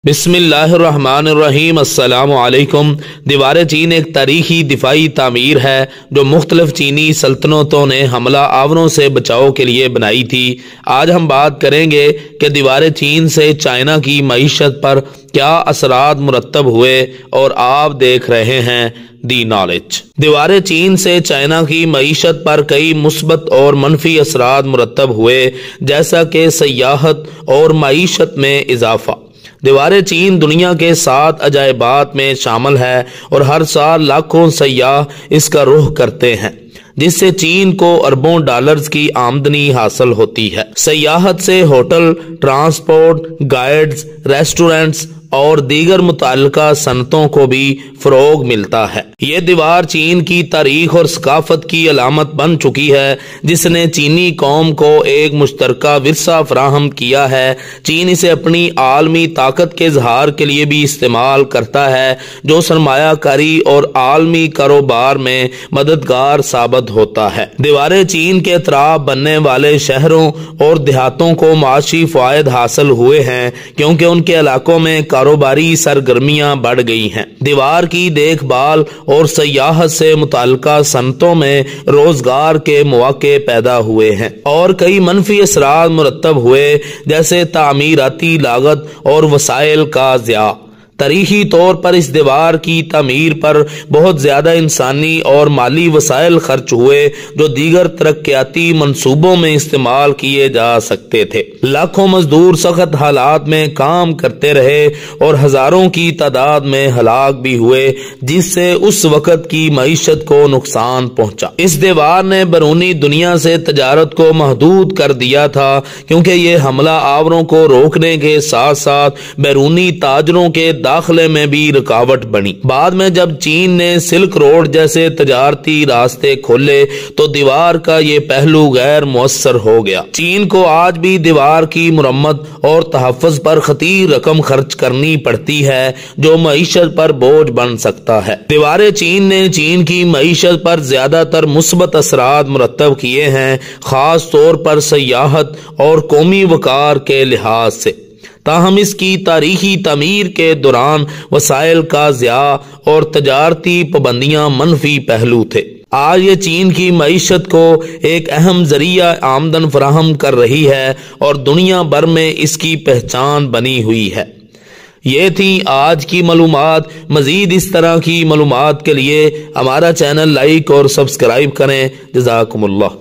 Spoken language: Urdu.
بسم اللہ الرحمن الرحیم۔ السلام علیکم۔ دیوار چین ایک تاریخی دفاعی تعمیر ہے جو مختلف چینی سلطنتوں نے حملہ آوروں سے بچاؤ کے لیے بنائی تھی۔ آج ہم بات کریں گے کہ دیوار چین سے چائنا کی معیشت پر کیا اثرات مرتب ہوئے، اور آپ دیکھ رہے ہیں دی نالج۔ دیوار چین سے چائنا کی معیشت پر کئی مثبت اور منفی اثرات مرتب ہوئے، جیسا کہ سیاحت اور معیشت میں اضافہ۔ دیوار چین دنیا کے 7 عجائبات میں شامل ہے اور ہر سال لاکھوں سیاح اس کا رخ کرتے ہیں، جس سے چین کو اربوں ڈالرز کی آمدنی حاصل ہوتی ہے۔ سیاحت سے ہوٹل، ٹرانسپورٹ، گائیڈز، ریسٹورنٹس اور دیگر متعلقہ صنعتوں کو بھی فروغ ملتا ہے۔ یہ دیوار چین کی تاریخ اور ثقافت کی علامت بن چکی ہے، جس نے چینی قوم کو ایک مشترکہ ورثہ فراہم کیا ہے۔ چین اسے اپنی عالمی طاقت کے اظہار کے لیے بھی استعمال کرتا ہے، جو سرمایہ کاری اور عالمی کاروبار میں مددگار ثابت ہوتا ہے۔ دیوار چین کے اطراف بننے والے شہروں اور دیہاتوں کو معاشی فوائد حاصل ہوئے ہیں، کیونکہ ان کے علاقوں میں کاروباری سرگرمیاں بڑھ گئی ہیں۔ دیوار کی دیکھ بھال اور سیاحت سے متعلقہ صنعتوں میں روزگار کے مواقع پیدا ہوئے ہیں، اور کئی منفی اثرات مرتب ہوئے، جیسے تعمیراتی لاگت اور وسائل کا ضیاع۔ تاریخی طور پر اس دیوار کی تعمیر پر بہت زیادہ انسانی اور مالی وسائل خرچ ہوئے، جو دیگر ترقیاتی منصوبوں میں استعمال کیے جا سکتے تھے۔ لاکھوں مزدور سخت حالات میں کام کرتے رہے اور ہزاروں کی تعداد میں ہلاک بھی ہوئے، جس سے اس وقت کی معیشت کو نقصان پہنچا۔ اس دیوار نے بیرونی دنیا سے تجارت کو محدود کر دیا تھا، کیونکہ یہ حملہ آوروں کو روکنے کے ساتھ ساتھ بیرونی تاجروں کے داخلے میں بھی رکاوٹ بنی۔ بعد میں جب چین نے سلک روڈ جیسے تجارتی راستے کھولے تو دیوار کا یہ پہلو غیر مؤثر ہو گیا۔ چین کو آج بھی دیوار کی مرمت اور تحفظ پر خطیر رقم خرچ کرنی پڑتی ہے، جو معیشت پر بوجھ بن سکتا ہے۔ دیوار چین نے چین کی معیشت پر زیادہ تر مثبت اثرات مرتب کیے ہیں، خاص طور پر سیاحت اور قومی وقار کے لحاظ سے۔ تاہم اس کی تاریخی تعمیر کے دوران وسائل کا ضیاع اور تجارتی پابندیاں منفی پہلو تھے۔ آج یہ چین کی معیشت کو ایک اہم ذریعہ آمدن فراہم کر رہی ہے اور دنیا بھر میں اس کی پہچان بنی ہوئی ہے۔ یہ تھی آج کی معلومات۔ مزید اس طرح کی معلومات کے لیے ہمارا چینل لائک اور سبسکرائب کریں۔ جزاکم اللہ۔